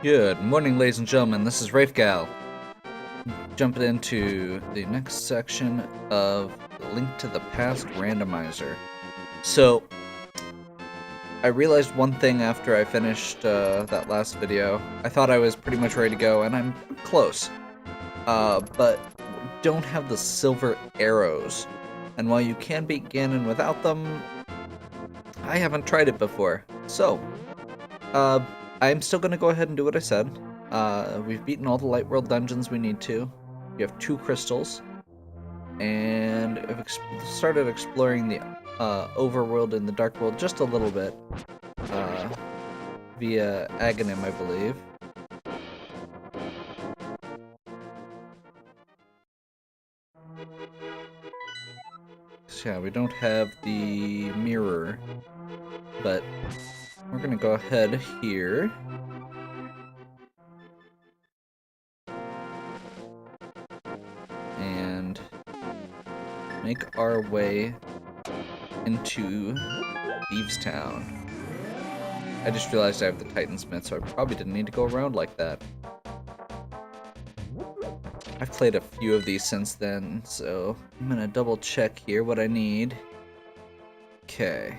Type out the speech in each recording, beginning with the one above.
Good morning, ladies and gentlemen. This is Rafegal. Jumping into the next section of Link to the Past Randomizer. So, I realized one thing after I finished that last video. I thought I was pretty much ready to go, and I'm close. But don't have the silver arrows. And while you can beat Ganon without them, I haven't tried it before. So, I'm still going to go ahead and do what I said. We've beaten all the Light World dungeons we need to. We have 2 crystals. And I've started exploring the overworld and the dark world just a little bit. Via Aghanim, I believe. So yeah, we don't have the mirror. But we're going to go ahead here. And make our way into Thieves Town. I just realized I have the Titansmith, so I probably didn't need to go around like that. I've played a few of these since then, so I'm gonna double check here what I need. Okay.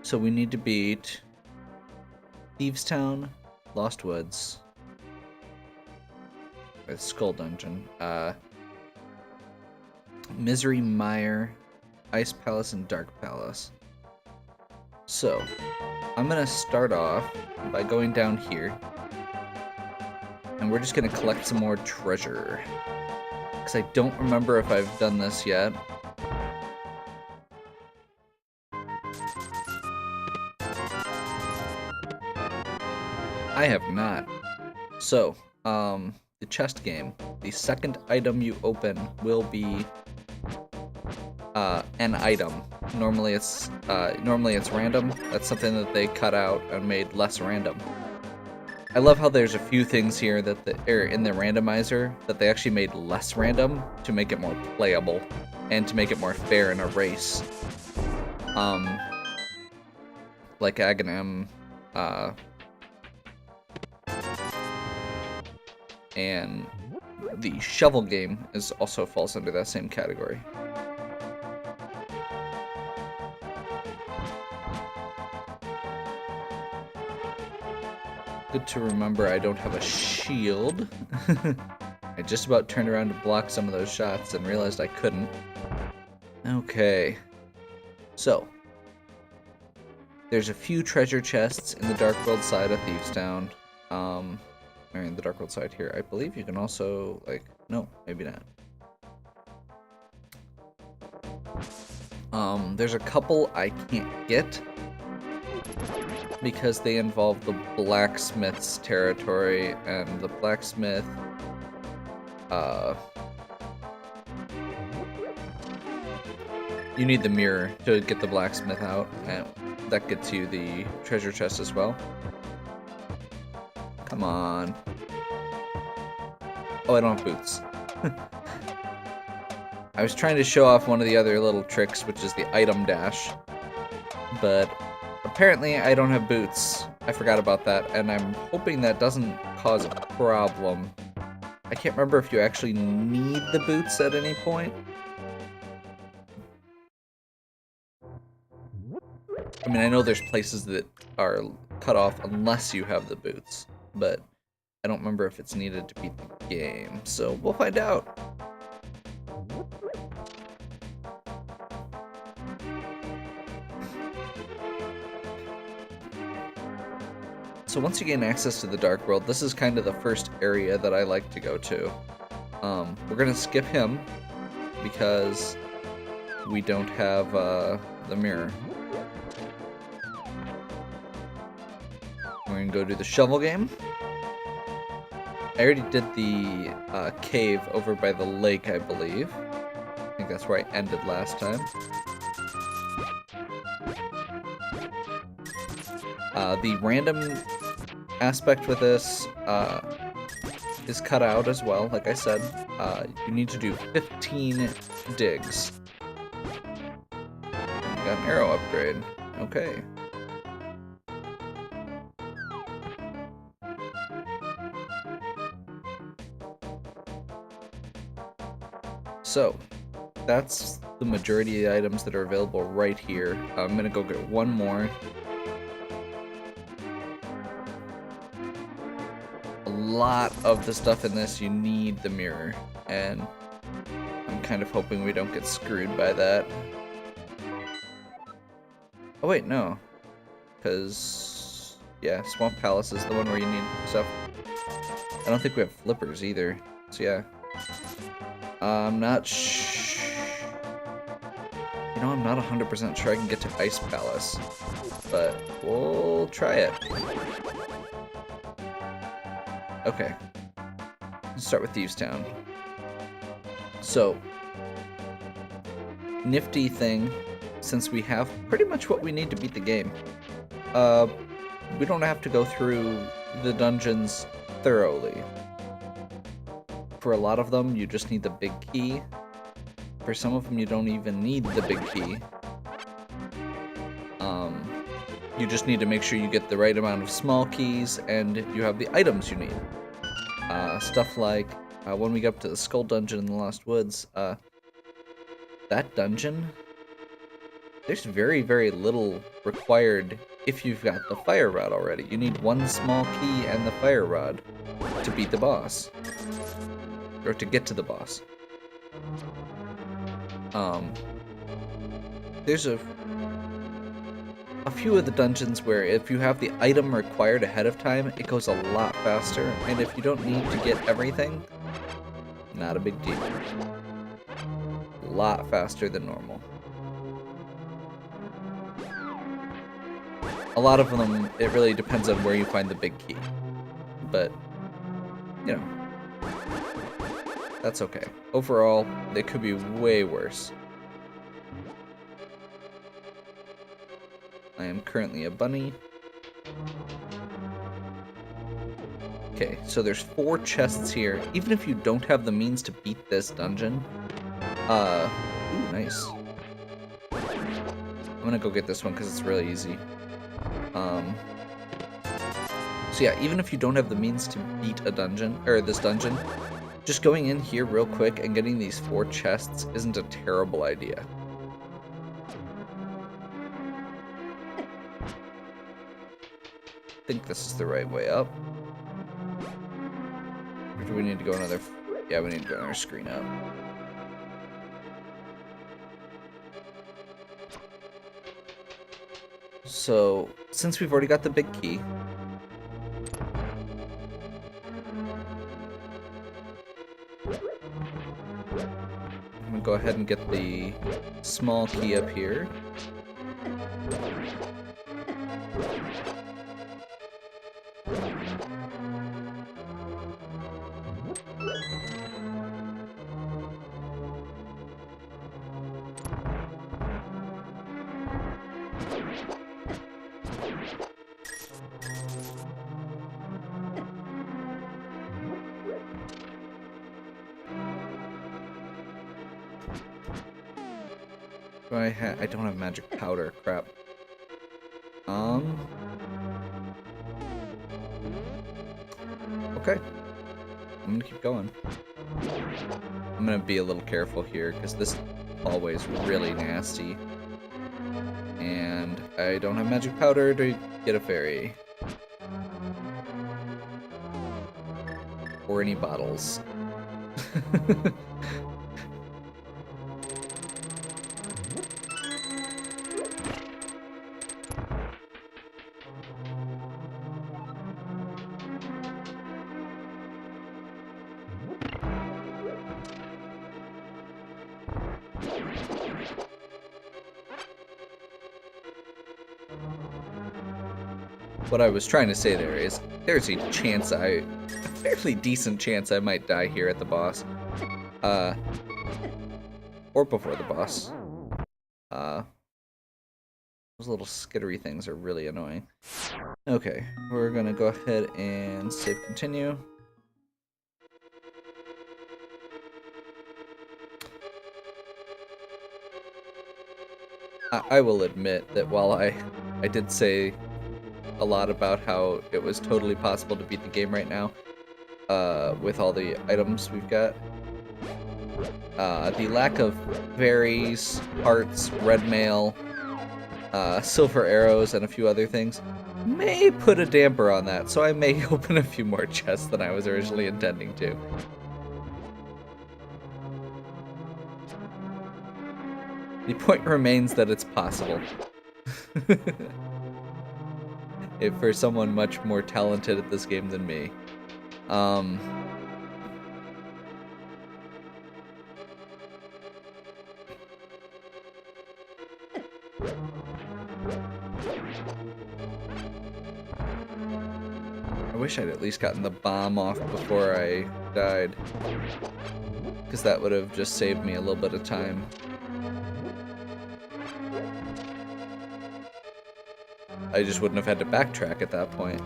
So we need to beat Thieves Town, Lost Woods, Skull Dungeon, Misery Mire, Ice Palace, and Dark Palace. So, I'm gonna start off by going down here, and we're just gonna collect some more treasure, because I don't remember if I've done this yet. I have not. So, the chest game. The second item you open will be an item. Normally it's random. That's something that they cut out and made less random. I love how there's a few things here that in the randomizer that they actually made less random to make it more playable and to make it more fair in a race. Like Aghanim, and the shovel game also falls under that same category. Good to remember I don't have a shield. I just about turned around to block some of those shots and realized I couldn't. Okay. So, there's a few treasure chests in the Dark World side of Thieves Town. Or in the Dark World side here. I believe you can also, no, maybe not. There's a couple I can't get because they involve the blacksmith's territory, and the blacksmith, you need the mirror to get the blacksmith out, and that gets you the treasure chest as well. Come on. Oh, I don't have boots. I was trying to show off one of the other little tricks, which is the item dash, but apparently I don't have boots. I forgot about that, and I'm hoping that doesn't cause a problem. I can't remember if you actually need the boots at any point. I mean, I know there's places that are cut off unless you have the boots, but I don't remember if it's needed to beat the game, so we'll find out. So once you gain access to the Dark World, this is kind of the first area that I like to go to. We're gonna skip him because we don't have the mirror. We're gonna go do the shovel game. I already did the cave over by the lake, I believe. I think that's where I ended last time. The random aspect with this is cut out as well, like I said. You need to do 15 digs. Got an arrow upgrade. Okay. So, that's the majority of the items that are available right here. I'm gonna go get one more. A lot of the stuff in this, you need the mirror, and I'm kind of hoping we don't get screwed by that. Oh wait, no. Because, yeah, Swamp Palace is the one where you need stuff. I don't think we have flippers either, so yeah. I'm not You know, I'm not 100% sure I can get to Ice Palace, but we'll try it. Okay. Let's start with Thieves Town. So, nifty thing, since we have pretty much what we need to beat the game. We don't have to go through the dungeons thoroughly. For a lot of them, you just need the big key. For some of them, you don't even need the big key. You just need to make sure you get the right amount of small keys and you have the items you need. Stuff like when we get up to the Skull Dungeon in the Lost Woods, that dungeon, there's very, very little required if you've got the fire rod already. You need one small key and the fire rod to beat the boss. Or to get to the boss. There's a few of the dungeons where if you have the item required ahead of time, it goes a lot faster, and if you don't need to get everything, not a big deal. A lot faster than normal. A lot of them, it really depends on where you find the big key, but, you know, that's okay. Overall, they could be way worse. I am currently a bunny. Okay, so there's 4 chests here. Even if you don't have the means to beat this dungeon, ooh, nice. I'm gonna go get this one because it's really easy. So yeah, even if you don't have the means to beat a dungeon, or this dungeon, just going in here real quick and getting these 4 chests isn't a terrible idea. I think this is the right way up. Or do we need to go another... Yeah, we need to go another screen up. So, since we've already got the big key, I'm gonna go ahead and get the small key up here. I don't have magic powder, crap. Okay. I'm gonna keep going. I'm gonna be a little careful here, because this hallway is really nasty. And I don't have magic powder to get a fairy. Or any bottles. What I was trying to say there is, there's a fairly decent chance I might die here at the boss. Or before the boss. Those little skittery things are really annoying. Okay, we're gonna go ahead and save continue. I will admit that while I did say a lot about how it was totally possible to beat the game right now, with all the items we've got, the lack of berries, hearts, red mail, silver arrows, and a few other things may put a damper on that, so I may open a few more chests than I was originally intending to. The point remains that it's possible. If for someone much more talented at this game than me. I wish I'd at least gotten the bomb off before I died, because that would have just saved me a little bit of time. I just wouldn't have had to backtrack at that point.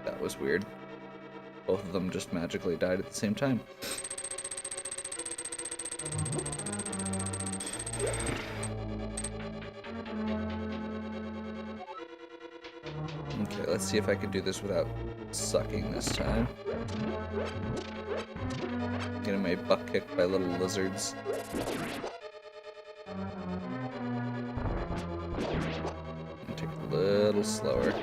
That was weird. Both of them just magically died at the same time. Okay, let's see if I can do this without sucking this time. Getting my butt kicked by little lizards. I'll take it a little slower.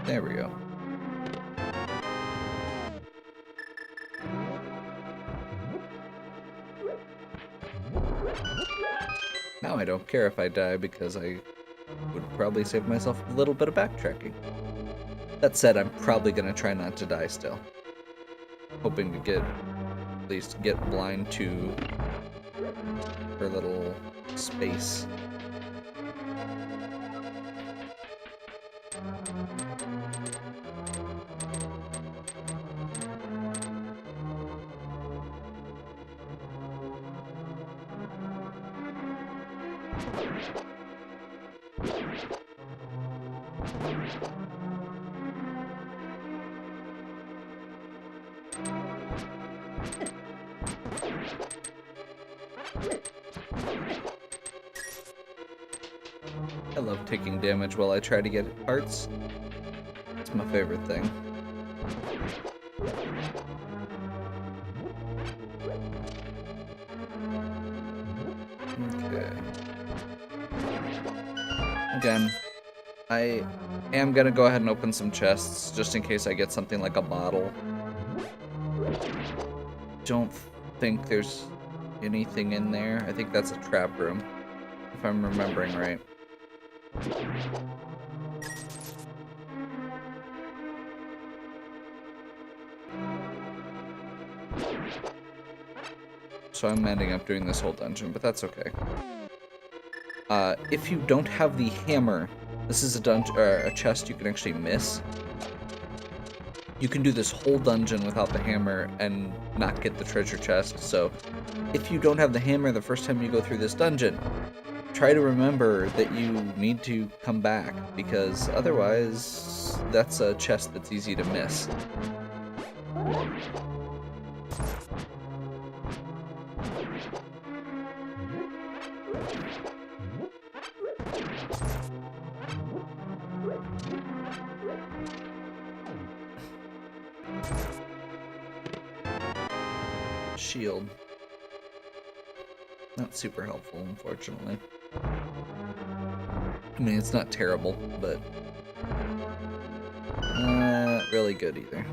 There we go. Now I don't care if I die because I would probably save myself a little bit of backtracking. That said, I'm probably gonna try not to die still. Hoping to at least get blind to her little space. I love taking damage while I try to get hearts. It's my favorite thing. Okay. Again, I am gonna go ahead and open some chests just in case I get something like a bottle. Don't think there's anything in there. I think that's a trap room, if I'm remembering right. So I'm ending up doing this whole dungeon, but that's okay. If you don't have the hammer, this is a chest you can actually miss. You can do this whole dungeon without the hammer and not get the treasure chest. So if you don't have the hammer the first time you go through this dungeon, try to remember that you need to come back, because otherwise that's a chest that's easy to miss. Shield. Not super helpful, unfortunately. I mean, it's not terrible, but not really good either.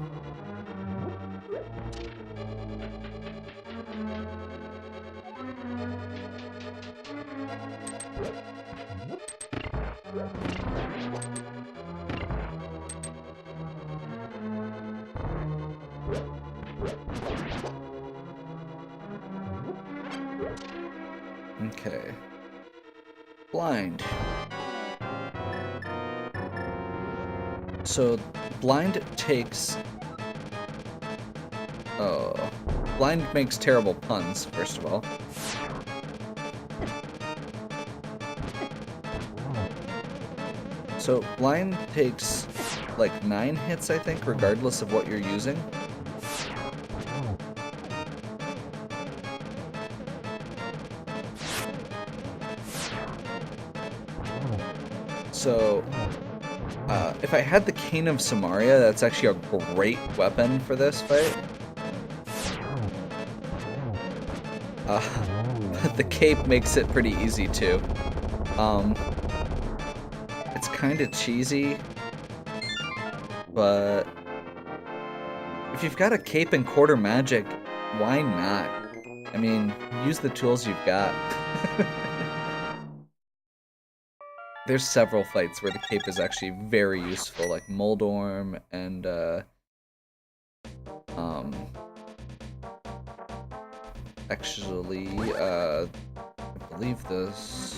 Okay. Blind. So, blind takes... Oh. Blind makes terrible puns, first of all. So blind takes like 9 hits, I think, regardless of what you're using. So, if I had the Cane of Samaria, that's actually a great weapon for this fight. But the cape makes it pretty easy too. It's kind of cheesy, but if you've got a cape and quarter magic, why not? I mean, use the tools you've got. There's several fights where the cape is actually very useful, like Moldorm and actually I believe this,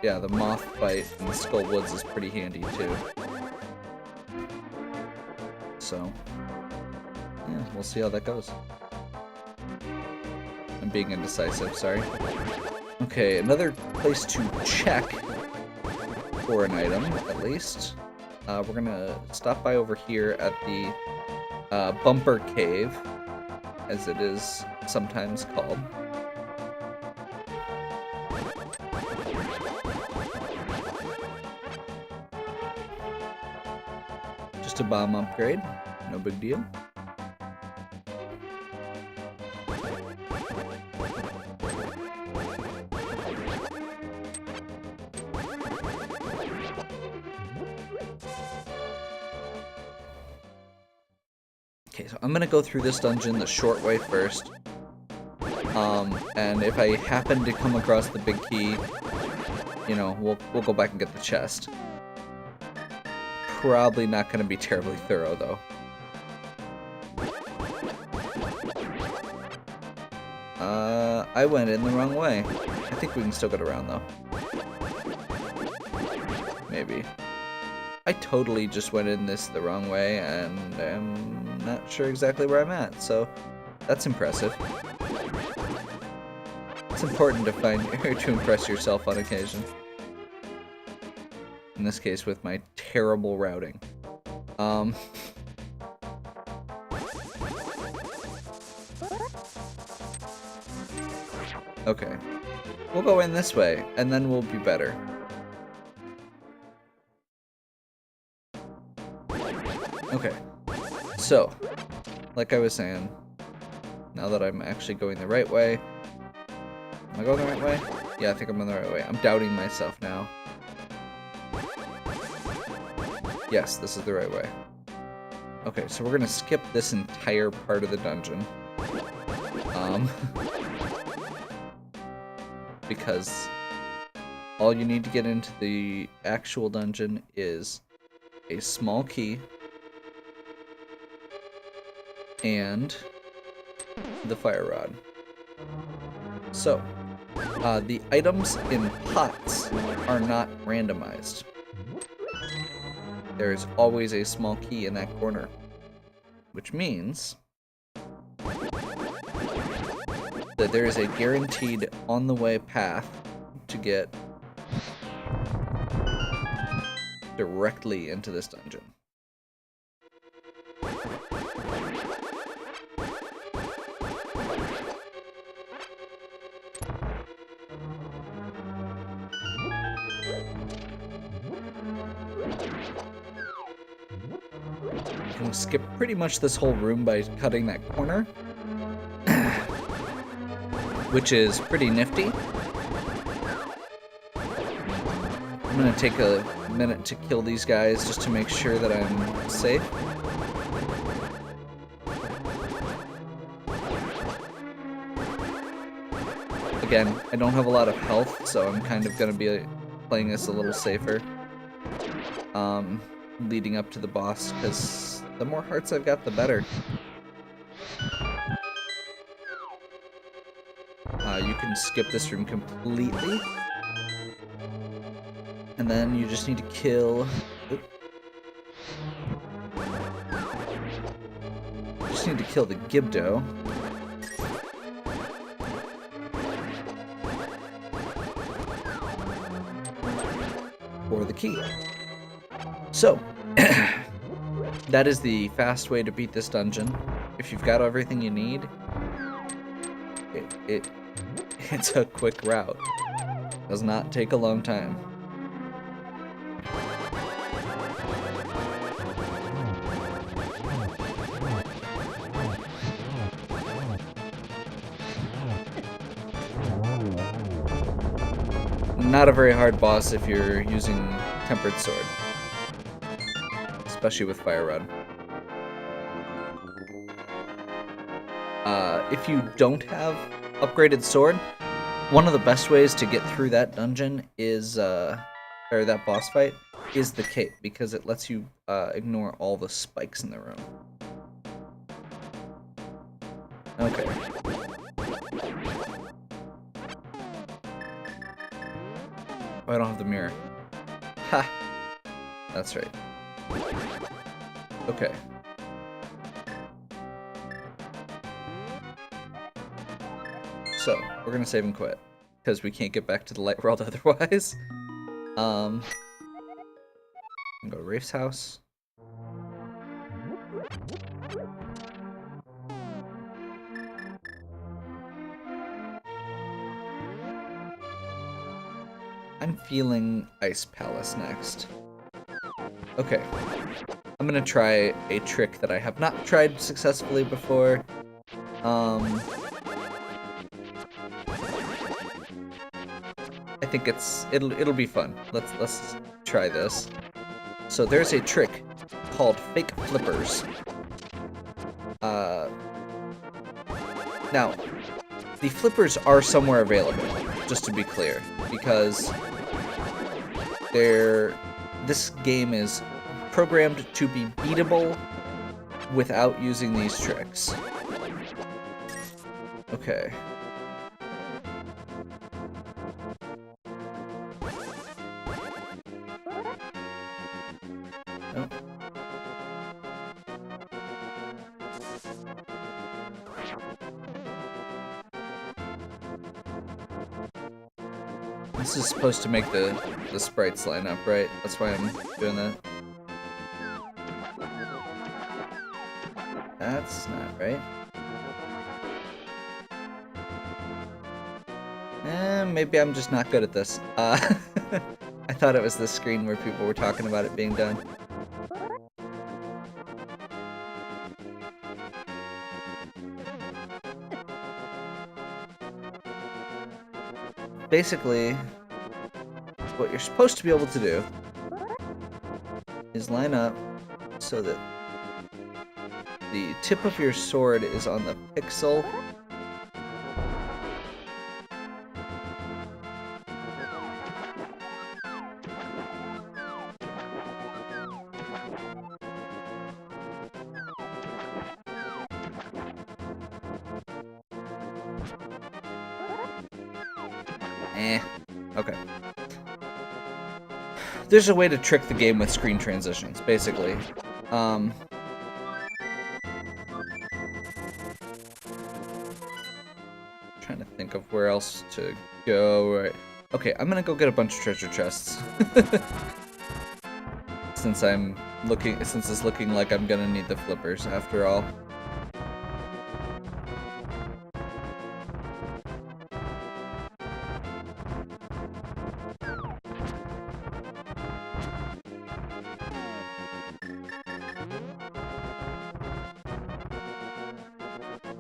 yeah, the moth fight in the Skull Woods is pretty handy too. So yeah, we'll see how that goes. I'm being indecisive, sorry. Okay, another place to check for an item, at least. We're gonna stop by over here at the Bumper Cave, as it is sometimes called. Just a bomb upgrade, no big deal. Okay, so I'm gonna go through this dungeon the short way first. And if I happen to come across the big key, you know, we'll go back and get the chest. Probably not gonna be terribly thorough though. I went in the wrong way. I think we can still get around though. Maybe. I totally just went in this the wrong way, and I'm not sure exactly where I'm at, so that's impressive. It's important to to impress yourself on occasion. In this case, with my terrible routing. Okay. We'll go in this way, and then we'll be better. Okay, so, like I was saying, now that I'm actually going the right way, am I going the right way? Yeah, I think I'm on the right way. I'm doubting myself now. Yes, this is the right way. Okay, so we're gonna skip this entire part of the dungeon. Because all you need to get into the actual dungeon is a small key and the fire rod. So, the items in pots are not randomized. There is always a small key in that corner, which means that there is a guaranteed on-the-way path to get directly into this dungeon. You can skip pretty much this whole room by cutting that corner, which is pretty nifty. I'm gonna take a minute to kill these guys just to make sure that I'm safe. Again, I don't have a lot of health, so I'm kind of gonna be playing this a little safer. Leading up to the boss, because the more hearts I've got, the better. You can skip this room completely. And then you just need to kill... Oop. You just need to kill the Gibdo. For the key. So, that is the fast way to beat this dungeon. If you've got everything you need, it's a quick route. Does not take a long time. Not a very hard boss if you're using Tempered Sword, especially with Fire Rod. If you don't have upgraded sword, one of the best ways to get through that dungeon is, or that boss fight, is the cape, because it lets you ignore all the spikes in the room. Okay. Oh, I don't have the mirror. Ha! That's right. Okay. So, we're gonna save and quit, because we can't get back to the light world otherwise. Go to Rafe's house. I'm feeling Ice Palace next. Okay. I'm gonna try a trick that I have not tried successfully before. I think it'll be fun. Let's try this. So there's a trick called fake flippers. Now, the flippers are somewhere available, just to be clear, because this game is programmed to be beatable without using these tricks. Okay. Oh. This is supposed to make the sprites line up, right? That's why I'm doing that. That's not right. Maybe I'm just not good at this. I thought it was this screen where people were talking about it being done. Basically, what you're supposed to be able to do is line up so that the tip of your sword is on the pixel. Okay. There's a way to trick the game with screen transitions, basically. Trying to think of where else to go. Right. Okay, I'm gonna go get a bunch of treasure chests. Since it's looking like I'm gonna need the flippers after all.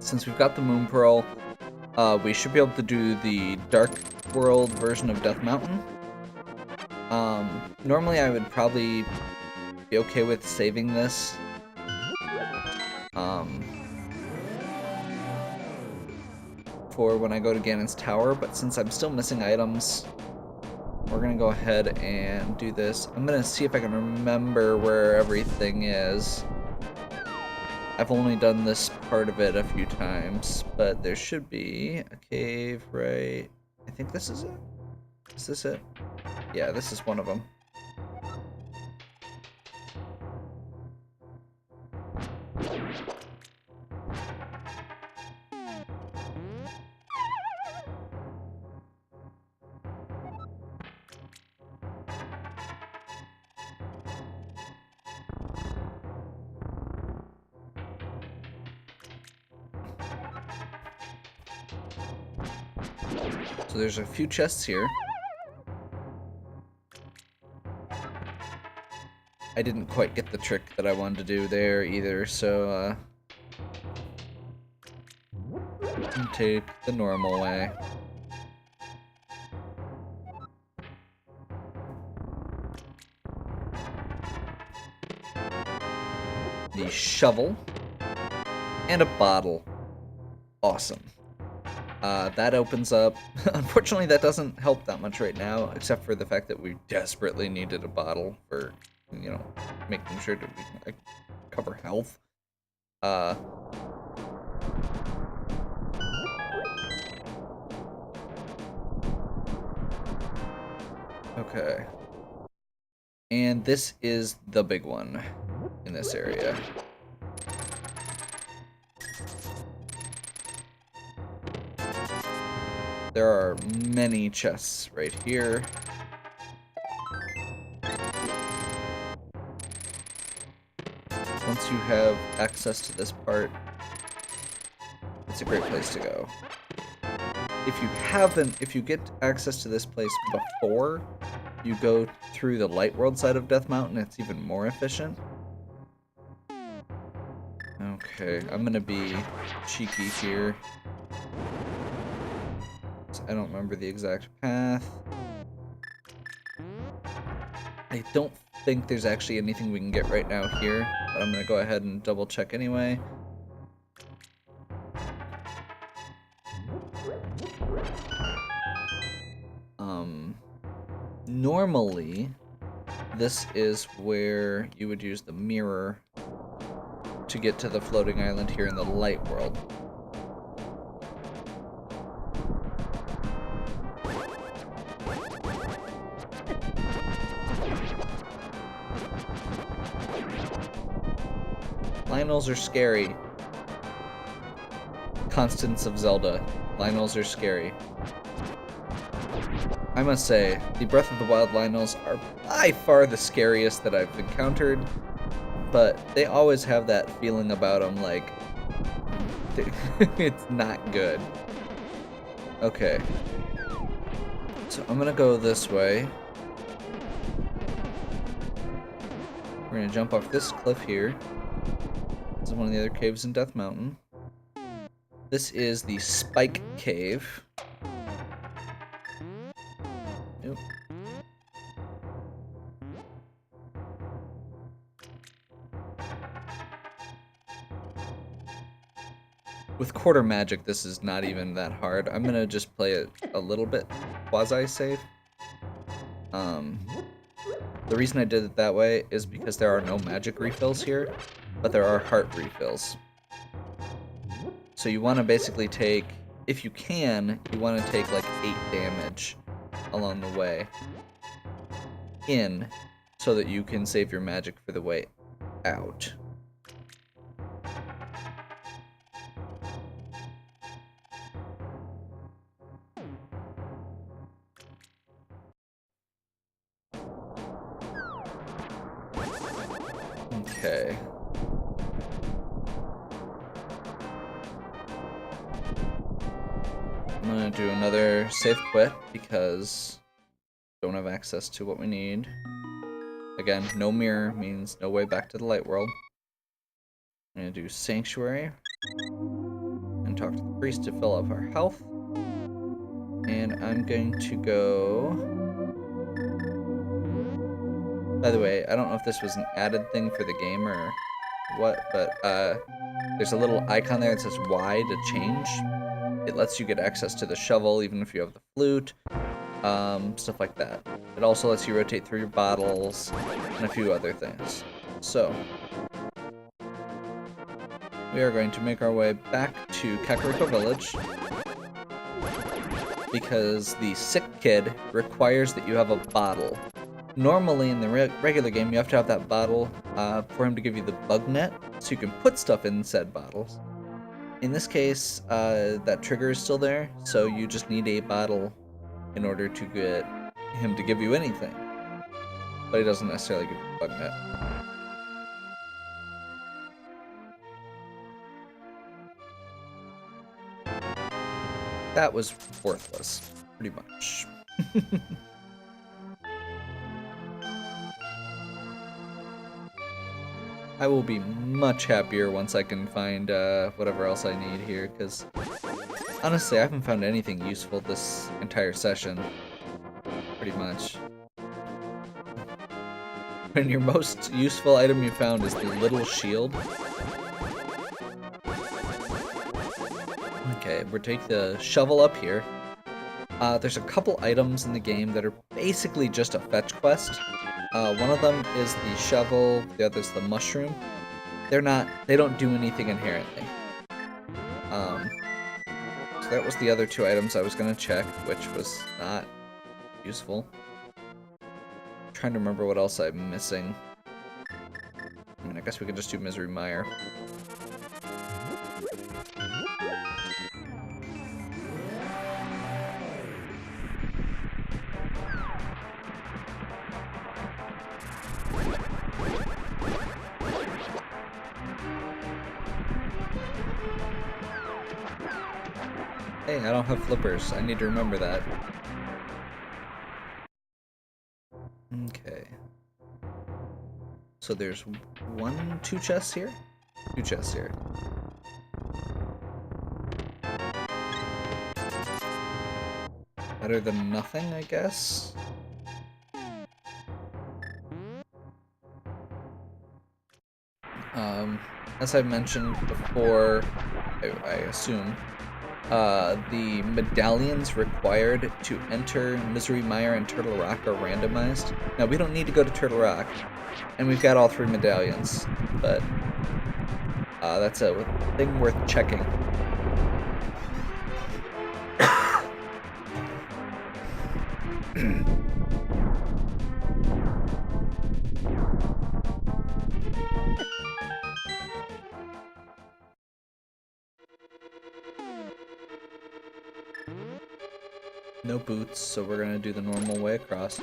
Since we've got the Moon Pearl, we should be able to do the Dark World version of Death Mountain. Normally I would probably be okay with saving this. For when I go to Ganon's Tower, but since I'm still missing items, we're gonna go ahead and do this. I'm gonna see if I can remember where everything is. I've only done this part of it a few times, but there should be a cave, right? I think this is it. Is this it? Yeah, this is one of them. So there's a few chests here. I didn't quite get the trick that I wanted to do there either, so take the normal way. The shovel and a bottle. Awesome. That opens up. Unfortunately, that doesn't help that much right now, except for the fact that we desperately needed a bottle for, you know, making sure that we can cover health. Okay. And this is the big one in this area. There are many chests right here. Once you have access to this part, it's a great place to go. If you get access to this place before you go through the light world side of Death Mountain, it's even more efficient. Okay, I'm gonna be cheeky here. I don't remember the exact path. I don't think there's actually anything we can get right now here, but I'm gonna go ahead and double check anyway. Normally, this is where you would use the mirror to get to the floating island here in the light world. Lionels are scary. Constants of Zelda. Lionels are scary. I must say, the Breath of the Wild Lionels are by far the scariest that I've encountered, but they always have that feeling about them like it's not good. Okay. So I'm gonna go this way. We're gonna jump off this cliff here. This is one of the other caves in Death Mountain. This is the Spike Cave. Nope. With quarter magic, this is not even that hard. I'm gonna just play it a little bit quasi-safe. The reason I did it that way is because there are no magic refills here, but there are heart refills. So you want to basically take, if you can, you want to take like 8 damage along the way in, so that you can save your magic for the way out. Okay. I'm gonna do another safe quit because don't have access to what we need. Again, no mirror means no way back to the light world. I'm gonna do Sanctuary and talk to the priest to fill up our health. And I'm going to go... By the way, I don't know if this was an added thing for the game or what, but there's a little icon there that says Y to change. It lets you get access to the shovel even if you have the flute, stuff like that. It also lets you rotate through your bottles and a few other things. So, we are going to make our way back to Kakariko Village because the sick kid requires that you have a bottle. Normally in the regular game, you have to have that bottle for him to give you the bug net, so you can put stuff in said bottles. In this case, that trigger is still there, so you just need a bottle in order to get him to give you anything. But he doesn't necessarily give you the bug net. that was worthless, pretty much. I will be much happier once I can find whatever else I need here, because honestly, I haven't found anything useful this entire session, pretty much. And your most useful item you found is the little shield. Okay, we'll take the shovel up here. There's a couple items in the game that are basically just a fetch quest. One of them is the shovel, the other's the mushroom. They don't do anything inherently. So that was the other two items I was gonna check, which was not useful. I'm trying to remember what else I'm missing. I mean, I guess we can just do Misery Mire. Hey, I don't have flippers. I need to remember that. Okay. So there's two chests here? Two chests here. Better than nothing, I guess? As I mentioned before, I assume, the medallions required to enter Misery Mire and Turtle Rock are randomized. Now, we don't need to go to Turtle Rock, and we've got all 3 medallions, but that's a thing worth checking. No boots, so we're gonna do the normal way across.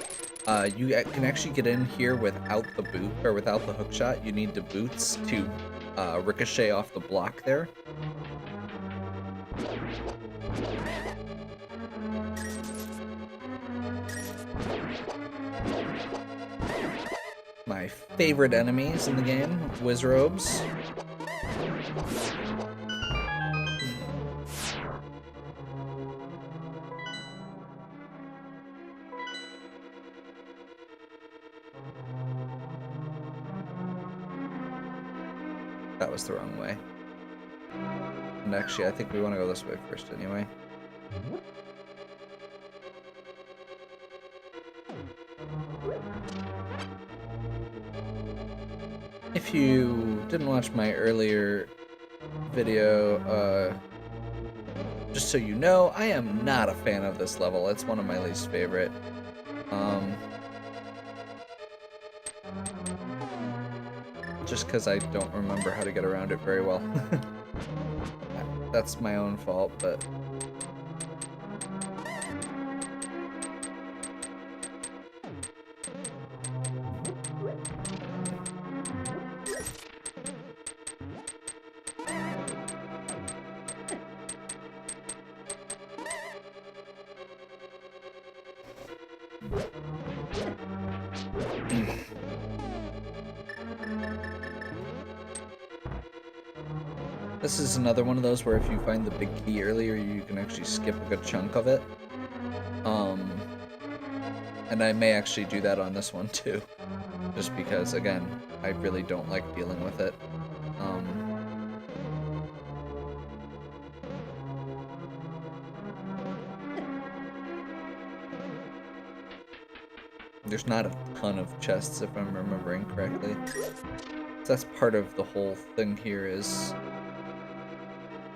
You can actually get in here without the boot, or without the hook shot. You need the boots to ricochet off the block there. My favorite enemies in the game, Wizrobes. That was the wrong way. And actually, I think we want to go this way first anyway. If you didn't watch my earlier video, just so you know, I am not a fan of this level. It's one of my least favorite. Just because I don't remember how to get around it very well. That's my own fault, but... This is another one of those where if you find the big key earlier, you can actually skip a good chunk of it. And I may actually do that on this one too. Just because, again, I really don't like dealing with it. There's not a ton of chests, if I'm remembering correctly. That's part of the whole thing here is...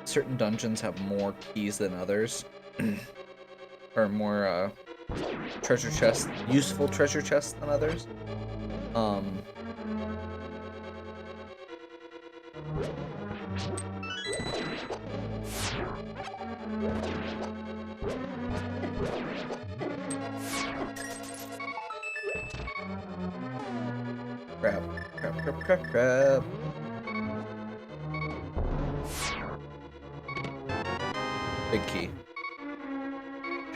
certain dungeons have more keys than others. Or more, treasure chests, useful treasure chests than others. Crap. Big key.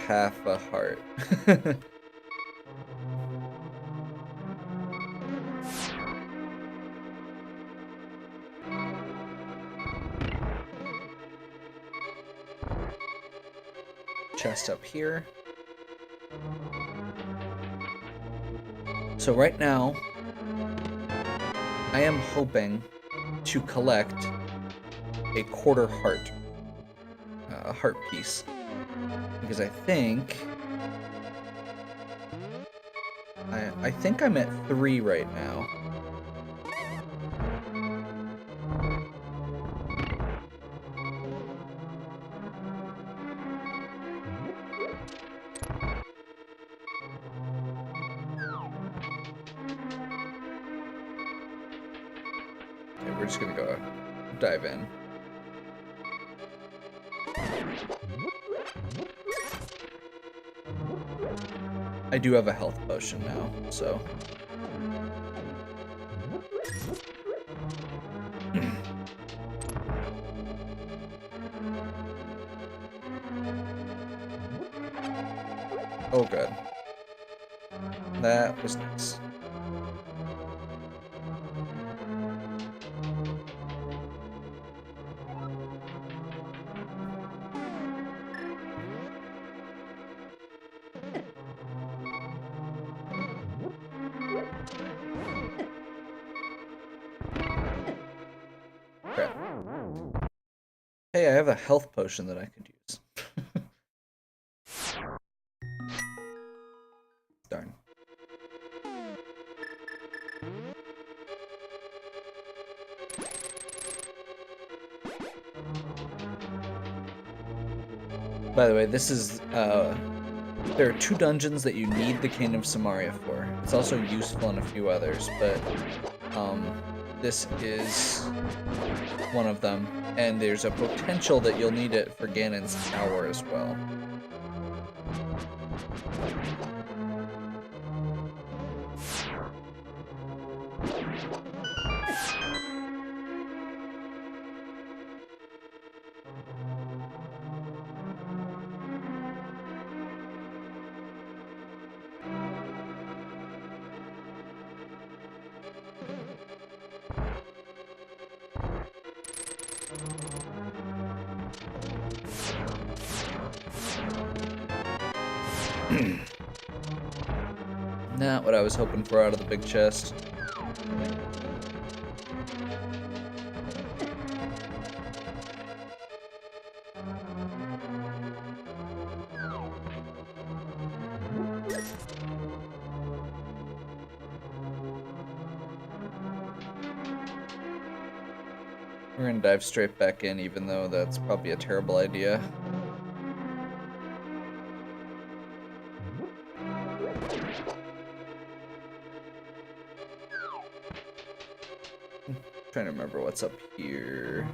half a heart. Chest up here. So right now, I am hoping to collect a quarter heart, a heart piece, because I think I'm at 3 right now. Okay, we're just gonna go dive in. I do have a health potion now, so. Oh, good. That was nice. Crap. Hey, I have a health potion that I could use. Darn. By the way, this is, there are 2 dungeons that you need the Cane of Samaria for. It's also useful in a few others, but, this is one of them, and there's a potential that you'll need it for Ganon's Tower as well. Not what I was hoping for out of the big chest. We're gonna dive straight back in, even though that's probably a terrible idea. Trying to remember what's up here.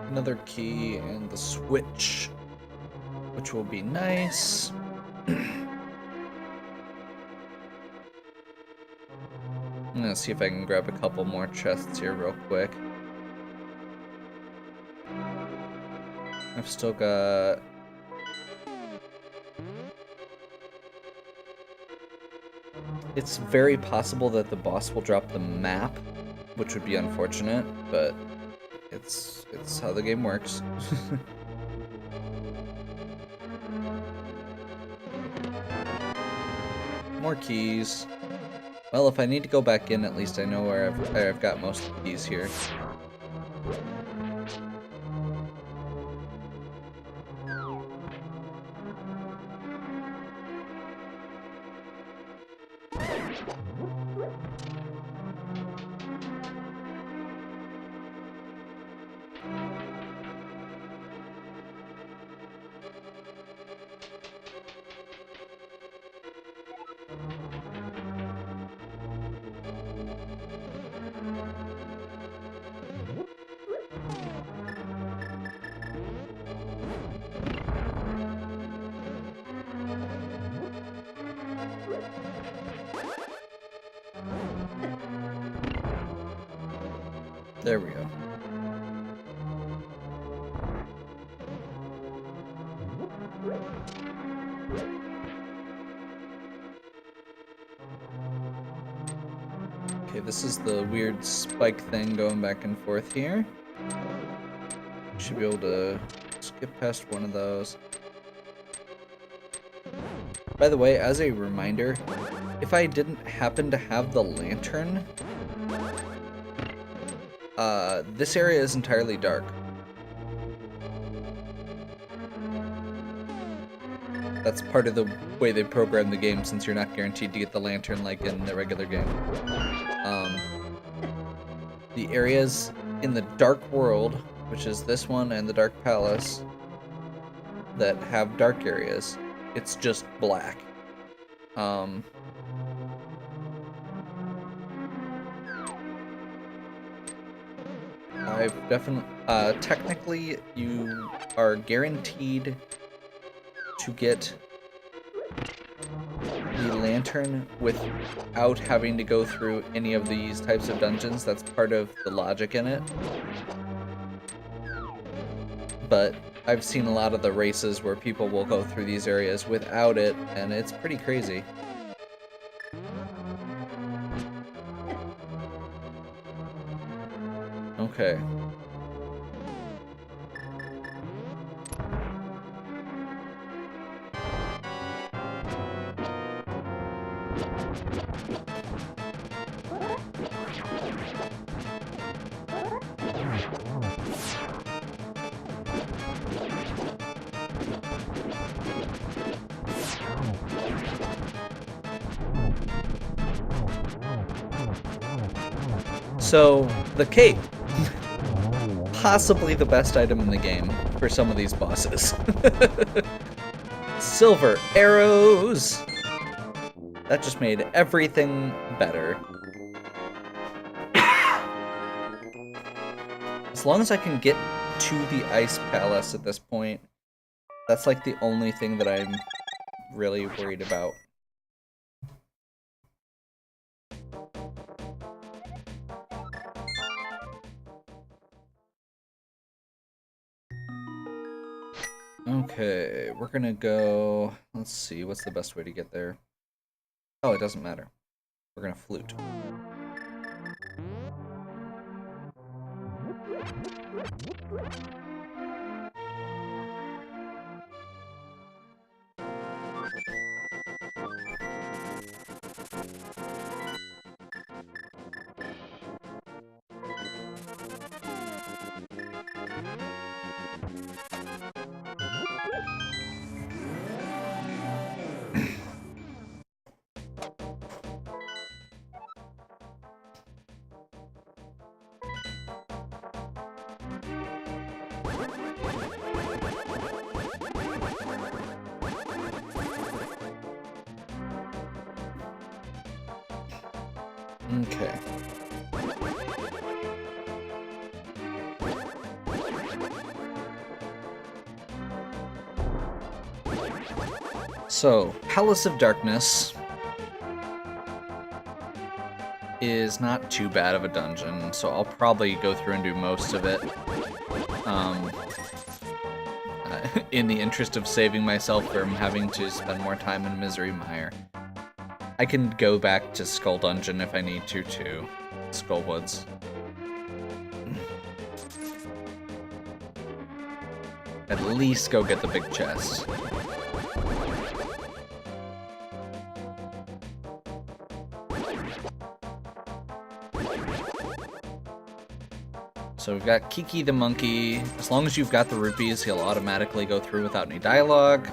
Another key and the switch, which will be nice. I'm gonna see if I can grab a couple more chests here real quick. I've still got... It's very possible that the boss will drop the map, which would be unfortunate, but it's how the game works. More keys. Well, if I need to go back in, at least I know where I've got most of the keys here. There we go. Okay, this is the weird spike thing going back and forth here. Should be able to skip past one of those. By the way, as a reminder, if I didn't happen to have the lantern, this area is entirely dark. That's part of the way they program the game, since you're not guaranteed to get the lantern like in the regular game. The areas in the Dark World, which is this one and the Dark Palace, that have dark areas, it's just black. I've definitely, technically, you are guaranteed to get the lantern without having to go through any of these types of dungeons. That's part of the logic in it. But I've seen a lot of the races where people will go through these areas without it, and it's pretty crazy. Okay. So, the cape. Possibly the best item in the game for some of these bosses. Silver arrows! That just made everything better. As long as I can get to the Ice Palace at this point, that's like the only thing that I'm really worried about. Okay, we're gonna go... Let's see, what's the best way to get there? Oh, it doesn't matter. We're gonna flute. Okay. So, Palace of Darkness is not too bad of a dungeon, so I'll probably go through and do most of it. In the interest of saving myself from having to spend more time in Misery Mire. I can go back to Skull Dungeon if I need to, too. Skull Woods. At least go get the big chest. So we've got Kiki the monkey. As long as you've got the rupees, he'll automatically go through without any dialogue.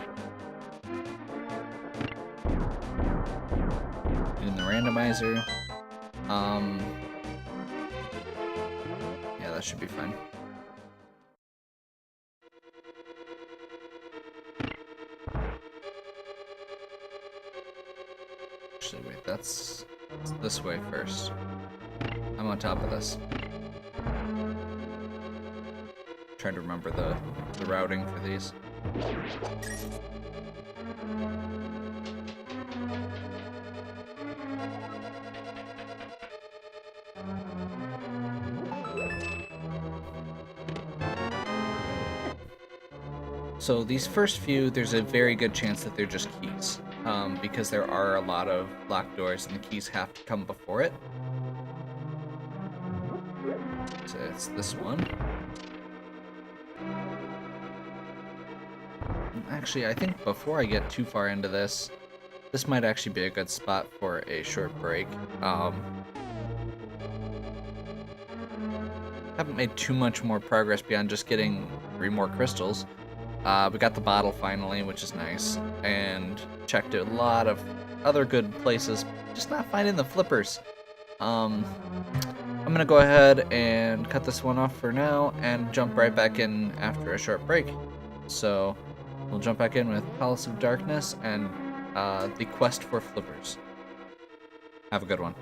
Doing the randomizer. Yeah, that should be fine. Actually, wait, that's this way first. I'm on top of this. Trying to remember the routing for these. So these first few, there's a very good chance that they're just keys, because there are a lot of locked doors and the keys have to come before it. So it's this one. Actually, I think before I get too far into this, this might actually be a good spot for a short break. Haven't made too much more progress beyond just getting 3 more crystals. We got the bottle finally, which is nice, and checked a lot of other good places, just not finding the flippers. I'm gonna go ahead and cut this one off for now and jump right back in after a short break. So we'll jump back in with Palace of Darkness and the quest for flippers. Have a good one.